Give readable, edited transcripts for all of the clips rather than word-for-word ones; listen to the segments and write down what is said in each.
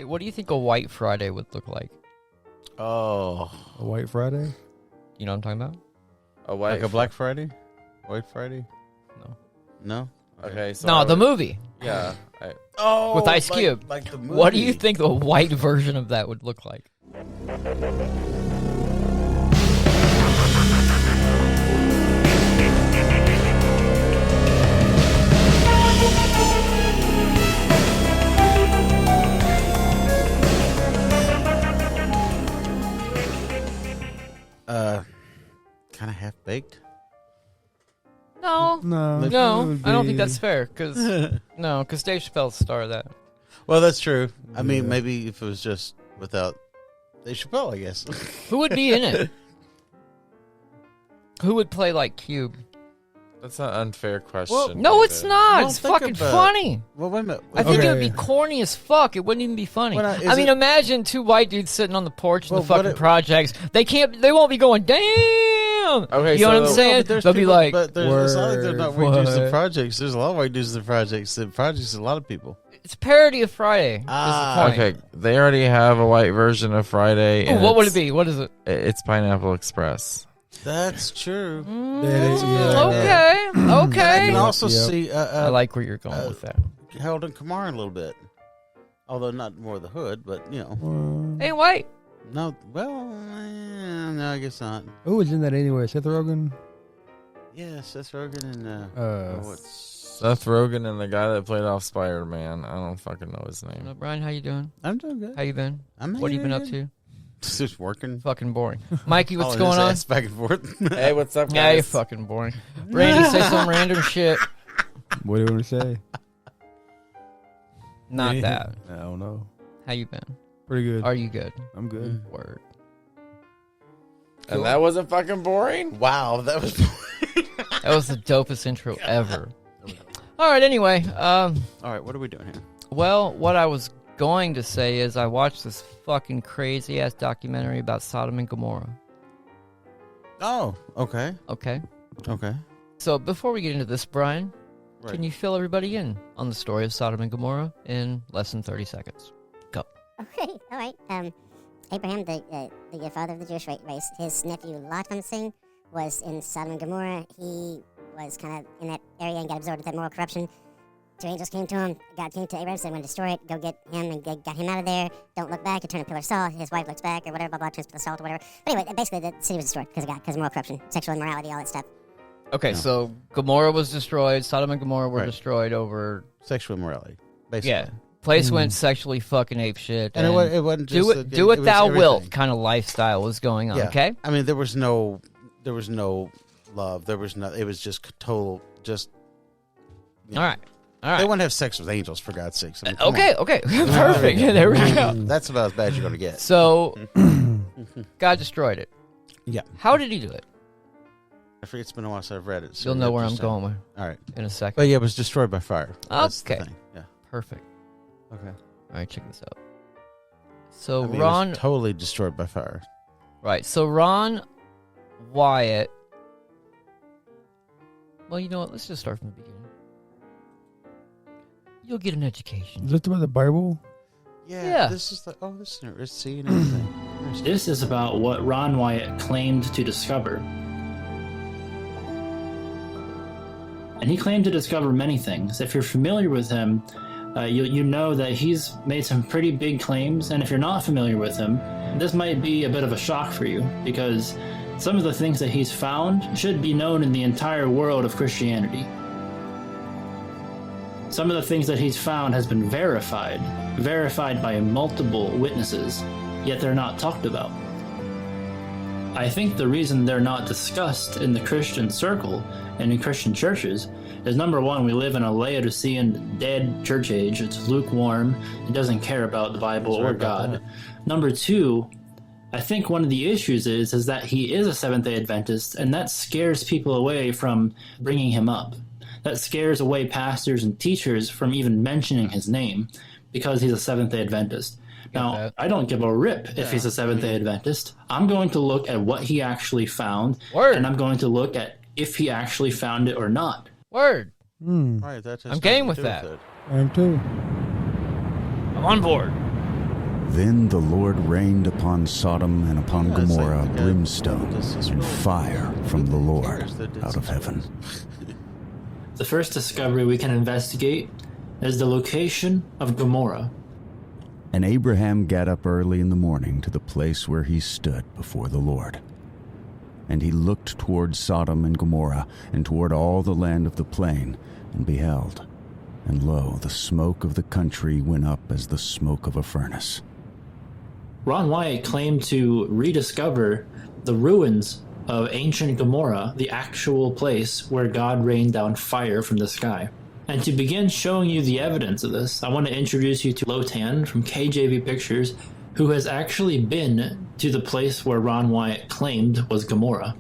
what do you think a White Friday would look like? Oh, A White Friday? You know what I'm talking about? A white like a Black Friday? White Friday? No. No? Okay, so No, the movie Yeah. Oh, with Ice Cube. Like the movie. What do you think the white version of that would look like? Kind of half baked. No, No. no, I don't think that's fair. Because Dave Chappelle's the star of that. Well, that's true. I mean, Yeah. maybe if it was just without Dave Chappelle, I guess. Who would be in it? Who would play like Cube? That's an unfair question. Well, No, it's David. not. Well, it's think fucking about- funny. Well, wait a minute. I think it would Okay. be corny as fuck. It wouldn't even be funny. Well, now, I is mean, it- imagine two white dudes sitting on the porch in Well, the fucking what it- projects. They won't be going, damn. Okay, you know what I'm so- saying? but there's They'll be people- like, but there's, it's not like they're not white dudes in what? projects. There's a lot of white dudes in projects. In projects, a lot of people. It's a parody of Friday. is Ah, the point. Okay, they already have a white version of Friday. Ooh, and what would it it's- be? What is it? It's Pineapple Express. That's true. Okay, And I okay. can also Yep. see I like where you're going with that. Harold and Kumar a little bit. Although not more the hood, but, you know. Hey, white. No, well, no, I guess not. Who was in that anyway? Seth Rogen? Yeah, Seth Rogen and, what's... Seth Rogen and the guy that played off Spider-Man. I don't fucking know his name. Brian, how you doing? I'm doing good. How you been? I'm What have you been up good. to? Just working. Fucking boring. Mikey, what's Hauling going his on? ass back and forth. Hey, what's up, guys? Yeah, you're fucking boring. Randy, say some random shit. What do you want to say? Not that. I don't know. How you been? Pretty good. Are you good? I'm good. Word. And that wasn't fucking boring? Wow, that was... That was the dopest intro ever. All right, anyway. All right, what are we doing here? Well, what I was going to say is I watched this fucking crazy-ass documentary about Sodom and Gomorrah. Oh, okay. Okay? Okay. So before we get into this, Brian, Right. can you fill everybody in on the story of Sodom and Gomorrah in less than 30 seconds? Go. Okay, all right. Abraham, the father of the Jewish race, his nephew Lot on the scene was in Sodom and Gomorrah. He was kind of in that area and got absorbed with that moral corruption. Two angels came to him. God came to Abraham, said, "I'm going to destroy it. Go get him," and got him out of there. Don't look back. You turn a pillar of salt. His wife looks back, or whatever. Blah blah. Turns a pillar of salt, or whatever. But anyway, basically, the city was destroyed because of God, because of moral corruption, sexual immorality, all that stuff. Okay, No. so Gomorrah was destroyed. Sodom and Gomorrah were Right. destroyed over... Sexual immorality, basically. Yeah. Place went sexually fucking ape shit. And it wasn't just... do what was thou everything. wilt kind of lifestyle was going on, Yeah. okay? I mean, there was no love. There was no... It was just total... Just... All right. All right. They wouldn't have sex with angels, for God's sakes. I mean, come Okay, on. okay. Perfect. There we go. That's about as bad as you're going to get. So, God destroyed it. Yeah. How did he do it? I forget, it's been a while since I've read it. So You'll know where I'm just, going with All right. in a second. But yeah, it was destroyed by fire. That's the Okay. thing. Yeah. Perfect. Okay. All right, check this out. So, I mean, it was Ron... totally destroyed by fire. Right, so Ron Wyatt... Well, you know what? Let's just start from the beginning. You'll get an education. Is this about the Bible? Yeah. This is the... Oh, this is interesting and everything. Interesting. This is about what Ron Wyatt claimed to discover. And he claimed to discover many things. If you're familiar with him, you know that he's made some pretty big claims, and if you're not familiar with him, this might be a bit of a shock for you, because some of the things that he's found should be known in the entire world of Christianity. Some of the things that he's found has been verified by multiple witnesses, yet they're not talked about. I think the reason they're not discussed in the Christian circle and in Christian churches is, number one, we live in a Laodicean dead church age. It's lukewarm. It doesn't care about the Bible or God. Number two, I think one of the issues is that he is a Seventh-day Adventist, and that scares people away from bringing him up. That scares away pastors and teachers from even mentioning his name because he's a Seventh-day Adventist. Now, that. I don't give a rip if he's a Seventh-day Adventist. I'm going to look at what he actually found, Word. and I'm going to look at if he actually found it or not. Word. Right, that has I'm game nothing with to do that. it. I am too. I'm on board. Then the Lord rained upon Sodom and upon Yeah, it's like Gomorrah the guy brimstone who does this and role. fire from the Lord That did out of some heaven. The first discovery we can investigate is the location of Gomorrah. And Abraham got up early in the morning to the place where he stood before the Lord. And he looked toward Sodom and Gomorrah, and toward all the land of the plain, and beheld. And lo, the smoke of the country went up as the smoke of a furnace. Ron Wyatt claimed to rediscover the ruins of ancient Gomorrah, the actual place where God rained down fire from the sky. And to begin showing you the evidence of this, I want to introduce you to Lotan from KJV Pictures, who has actually been to the place where Ron Wyatt claimed was Gomorrah.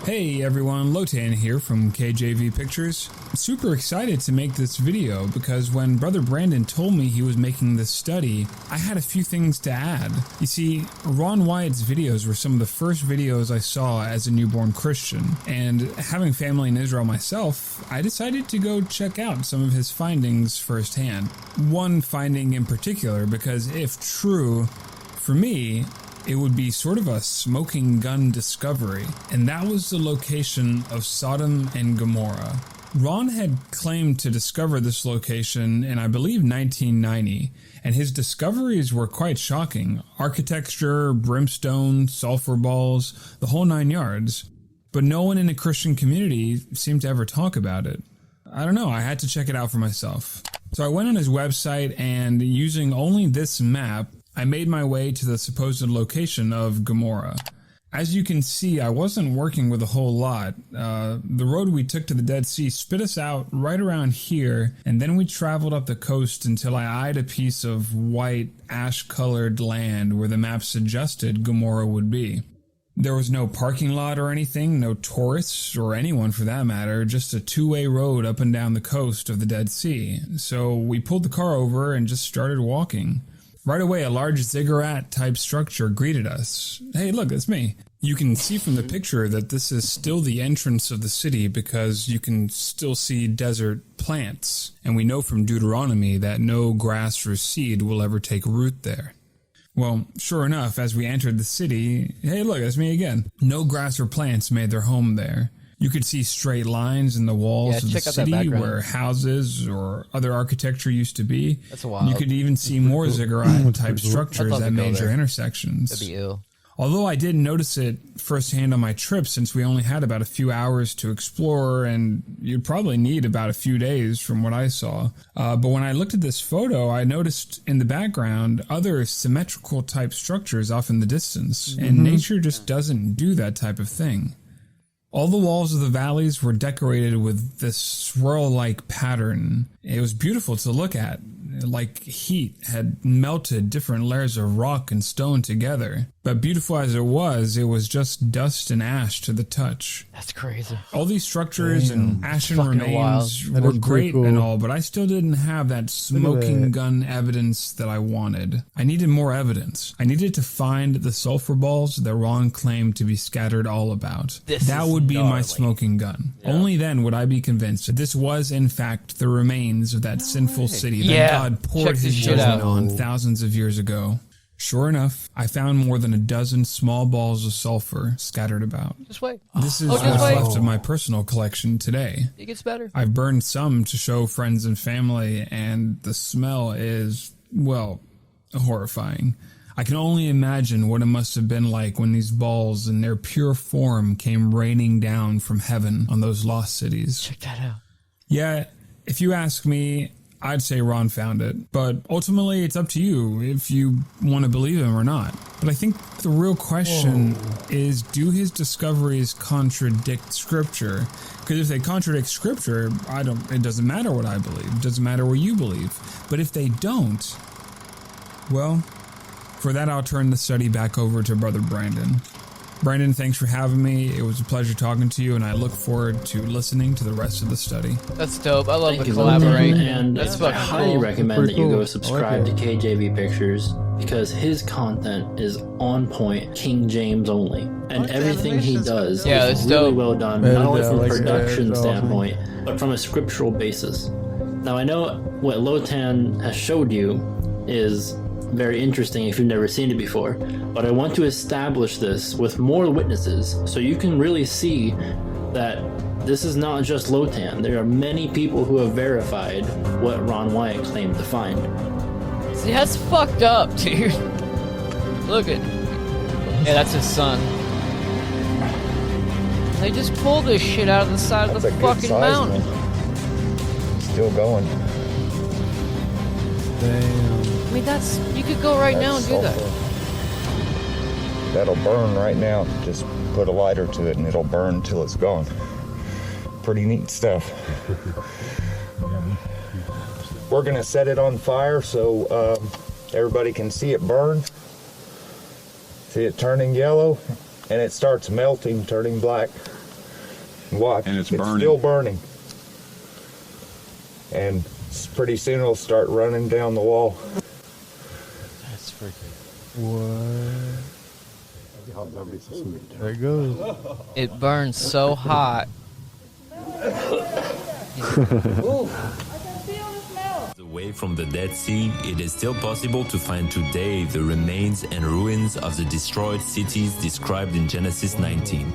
Hey everyone, Lotan here from KJV Pictures. I'm super excited to make this video because when Brother Brandon told me he was making this study, I had a few things to add. You see, Ron Wyatt's videos were some of the first videos I saw as a newborn Christian, and having family in Israel myself, I decided to go check out some of his findings firsthand. One finding in particular, because if true, for me, it would be sort of a smoking gun discovery, and that was the location of Sodom and Gomorrah. Ron had claimed to discover this location in, I believe, 1990, and his discoveries were quite shocking. Architecture, brimstone, sulfur balls, the whole 9 yards. But no one in the Christian community seemed to ever talk about it. I don't know, I had to check it out for myself. So I went on his website, and using only this map, I made my way to the supposed location of Gomorrah. As you can see, I wasn't working with a whole lot. The road we took to the Dead Sea spit us out right around here, and then we traveled up the coast until I eyed a piece of white, ash-colored land where the map suggested Gomorrah would be. There was no parking lot or anything, no tourists, or anyone for that matter, just a two-way road up and down the coast of the Dead Sea. So we pulled the car over and just started walking. Right away, a large ziggurat-type structure greeted us. Hey, look, it's me. You can see from the picture that this is still the entrance of the city because you can still see desert plants. And we know from Deuteronomy that no grass or seed will ever take root there. Well, sure enough, as we entered the city, hey, look, it's me again. No grass or plants made their home there. You could see straight lines in the walls of the city where houses or other architecture used to be. That's wild. You could even see more ziggurat-type structures at major intersections. That'd be ill. Although I didn't notice it firsthand on my trip since we only had about a few hours to explore and you'd probably need about a few days from what I saw. But when I looked at this photo, I noticed in the background other symmetrical type structures off in the distance. And nature just doesn't do that type of thing. All the walls of the valleys were decorated with this swirl-like pattern. It was beautiful to look at, like heat had melted different layers of rock and stone together. But beautiful as it was just dust and ash to the touch. That's crazy. All these structures and ashen remains That were is pretty great cool. and all, but I still didn't have that smoking gun evidence that I wanted. I needed more evidence. I needed to find the sulfur balls that Ron claimed to be scattered all about. That would be my smoking gun. Yeah. Only then would I be convinced that this was, in fact, the remains of that sinful city that God poured his judgment on thousands of years ago. Sure enough, I found more than a dozen small balls of sulfur scattered about. Just wait. This is what's left of my personal collection today. It gets better. I've burned some to show friends and family, and the smell is, well, horrifying. I can only imagine what it must have been like when these balls in their pure form came raining down from heaven on those lost cities. Check that out. Yeah, if you ask me, I'd say Ron found it, but ultimately it's up to you if you want to believe him or not. But I think the real question is, do his discoveries contradict Scripture? Because if they contradict Scripture, it doesn't matter what I believe. It doesn't matter what you believe. But if they don't, well, for that I'll turn the study back over to Brother Brandon. Brandon, thanks for having me. It was a pleasure talking to you, and I look forward to listening to the rest of the study. That's dope. I love Thank the you, collaborate. and That's I fucking highly cool. recommend that you cool. go subscribe to KJV Pictures because his content is on point, King James only, and everything he does Yeah, is it's really dope. well done, not only from a like that. production It's awesome. standpoint, but from a scriptural basis. Now I know what Lotan has showed you is very interesting if you've never seen it before. But I want to establish this with more witnesses so you can really see that this is not just Lotan. There are many people who have verified what Ron Wyatt claimed to find. See, that's fucked up, dude. Look at. Yeah, that's his son. They just pulled this shit out of the side of the fucking mountain. Still going. Damn. I mean, that's. You could go right now and do that. That'll burn right now. Just put a lighter to it and it'll burn until it's gone. Pretty neat stuff. We're gonna set it on fire so everybody can see it burn. See it turning yellow, and it starts melting, turning black. Watch, and it's burning. Still burning. And pretty soon it'll start running down the wall. That's freaky. What? There it goes. It burns so hot. Away from the Dead Sea, it is still possible to find today the remains and ruins of the destroyed cities described in Genesis 19.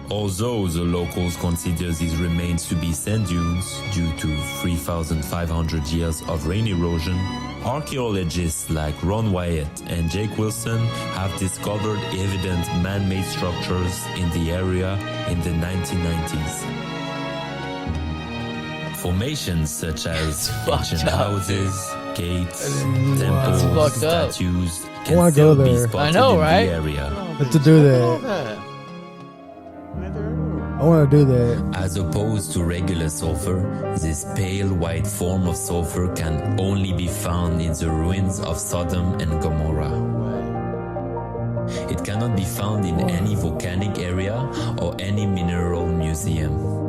Although the locals consider these remains to be sand dunes due to 3,500 years of rain erosion, archaeologists like Ron Wyatt and Jake Wilson have discovered evident man-made structures in the area in the 1990s. Formations such as ancient houses, gates, temples, statues can still be spotted in the area. Let's do that. I want to do that. As opposed to regular sulfur, this pale white form of sulfur can only be found in the ruins of Sodom and Gomorrah. It cannot be found in any volcanic area or any mineral museum.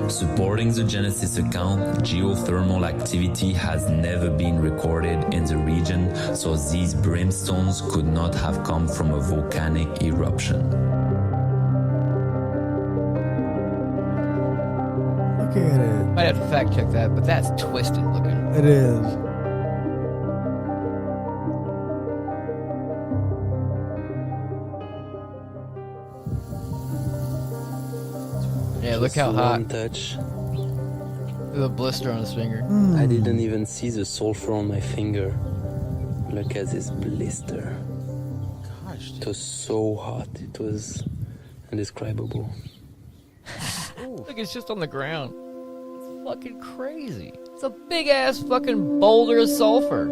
Supporting the Genesis account, geothermal activity has never been recorded in the region, so these brimstones could not have come from a volcanic eruption. Look at it. Might have to fact check that, but that's twisted looking. It is. Yeah, look how hot. One touch. The blister on his finger. I didn't even see the sulfur on my finger. Look at this blister. Gosh, dude. It was so hot. It was indescribable. Look, it's just on the ground. It's fucking crazy. It's a big ass fucking boulder of sulfur.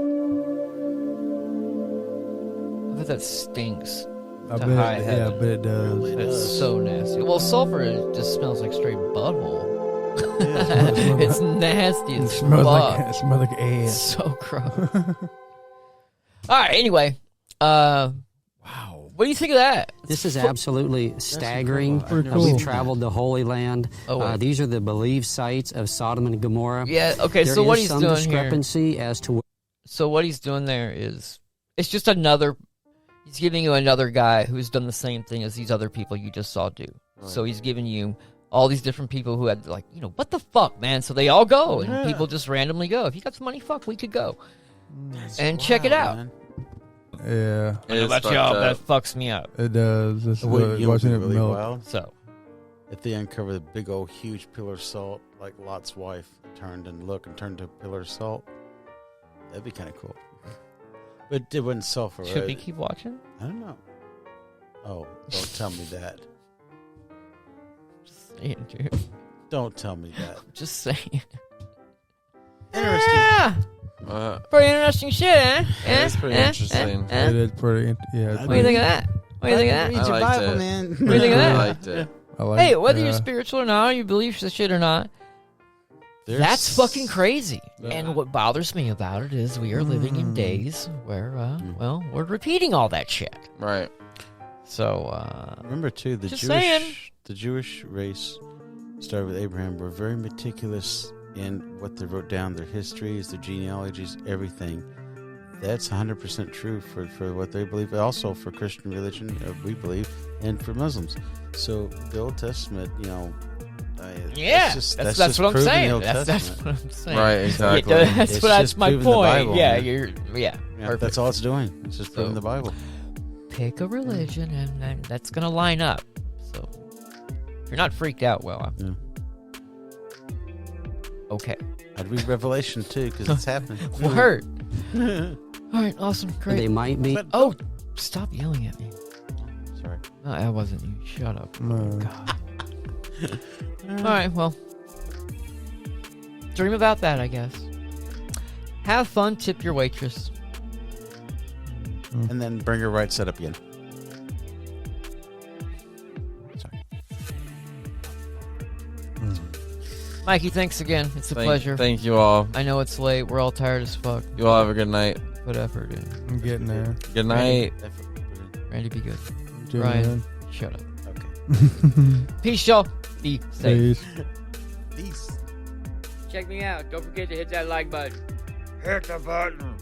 I bet that stinks. I bet it does. It's so nasty. Well, sulfur just smells like straight butthole. It's nasty as fuck. It smells like ass. It's so gross. Alright, anyway. Wow. What do you think of that? This is absolutely staggering. Cool. We've traveled the Holy Land. Oh, these are the believed sites of Sodom and Gomorrah. Yeah, okay, so what he's doing here. There is some discrepancy as to... So what he's doing there is... It's just another... He's giving you another guy who's done the same thing as these other people you just saw do. Right. So he's giving you all these different people who had, like, what the fuck, man? So they all go, and people just randomly go. If you got some money, fuck, we could go. And check it out. Man. Yeah. I know about y'all, that fucks me up. It does. It's watching it really melt. wild. So, if they uncover the big old huge pillar of salt, like Lot's wife turned to a pillar of salt, that'd be kind of cool. But it wouldn't sulfur, Should we keep watching? I don't know. Oh, don't tell me that. Just saying, dude. Don't tell me that. Just saying. Interesting. Yeah. Pretty interesting shit, eh? It's pretty interesting. It is pretty. Yeah. What do you think of that? What do you think of that? Read your Bible, man. What do you think of that? I liked it. Hey, whether you're spiritual or not, or you believe the shit or not, that's fucking crazy. And what bothers me about it is we are living in days where, we're repeating all that shit. Right. So, remember too, the Jewish race started with Abraham. Were very meticulous in what they wrote down, their histories, their genealogies, everything. That's 100% true for what they believe. Also for Christian religion, we believe, and for Muslims. So the Old Testament, Yeah, that's that's just what I'm proving the saying. Old That's Testament. what I'm saying. Right, exactly. Yeah, that's It's that's just my proving the point. Bible, yeah, man. you're Yeah, perfect. that's all it's doing. It's just proving the Bible. Pick a religion, and then that's gonna line up. So if you're not freaked out, well, Yeah. okay. I'd read Revelation too because it's happening. Word. All right, awesome, great. They might be. Oh, stop yelling at me. Sorry. No, that wasn't you. Shut up. No. God. All right, well, dream about that, I guess. Have fun. Tip your waitress. And then bring her right set up again. Sorry. Mikey, thanks again. It's a pleasure. Thank you all. I know it's late. We're all tired as fuck. You all have a good night. Put effort in. I'm getting there. Good night. Randy, be good. Doing Ryan, good. shut up. Okay. Peace, y'all. Be safe. Peace. Peace. Check me out. Don't forget to hit that like button. Hit the button.